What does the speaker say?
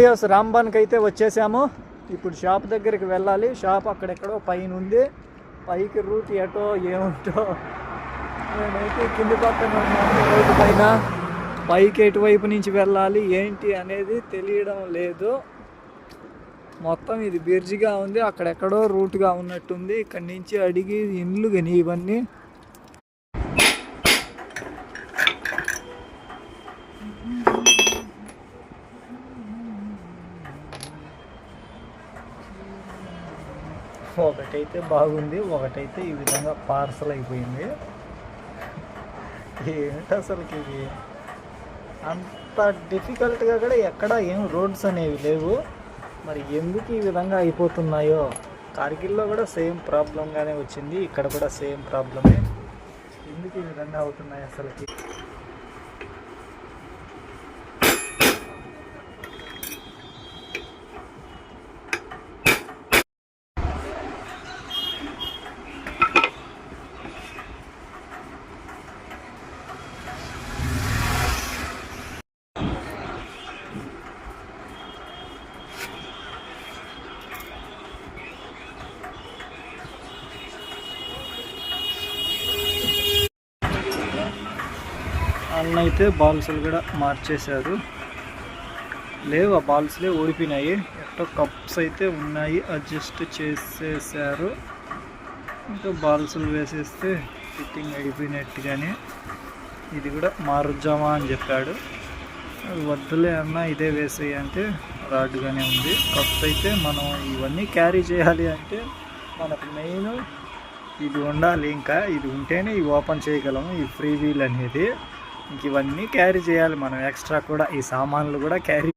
Videos రాంబన్కి అయితే వచ్చేసాము. ఇప్పుడు షాప్ దగ్గరికి వెళ్ళాలి. షాప్ అక్కడెక్కడో పైన ఉంది. పైకి రూట్ ఎటో ఏముంటో నేనైతే కింది పక్కన ఉన్నాను రోడ్డు పైన. పైకి ఎటువైపు నుంచి వెళ్ళాలి ఏంటి అనేది తెలియడం లేదు. మొత్తం ఇది బిర్జిగా ఉంది. అక్కడెక్కడో రూట్గా ఉన్నట్టుంది. ఇక్కడి నుంచి అడిగి ఇండ్లు కానీ ఇవన్నీ ఒకటైతే బాగుంది, ఒకటైతే ఈ విధంగా పార్సల్ అయిపోయింది. ఏంటి అసలుకి ఇది అంత డిఫికల్ట్గా కూడా ఎక్కడ ఏం రోడ్స్ అనేవి లేవు. మరి ఎందుకు ఈ విధంగా అయిపోతున్నాయో. కార్గిల్లో కూడా సేమ్ ప్రాబ్లంగానే వచ్చింది, ఇక్కడ కూడా సేమ్ ప్రాబ్లమే. ఎందుకు ఈ విధంగా అవుతున్నాయి అసలుకి. అన్న అయితే బాల్స్లు కూడా మార్చేశారు. లేవు ఆ బాల్స్లే ఓడిపోయినాయి. ఎట్టో కప్స్ అయితే ఉన్నాయి, అడ్జస్ట్ చేసేసారు. ఇంకా బాల్స్లు వేసేస్తే ఫిట్టింగ్ అయిపోయినట్టుగానే. ఇది కూడా మారుద్దామా అని చెప్పాడు. వద్దులే అన్న ఇదే వేసేయి అంటే రాడ్గానే ఉంది. కప్స్ అయితే మనం ఇవన్నీ క్యారీ చేయాలి అంటే మనకు మెయిన్ ఇది ఉండాలి. ఇంకా ఇది ఉంటేనే ఇవి ఓపెన్ చేయగలము, ఈ ఫ్రీ వీల్ అనేది. ఇంక ఇవన్నీ క్యారీ చేయాలి మనం. ఎక్స్ట్రా కూడా ఈ సామాన్లు కూడా క్యారీ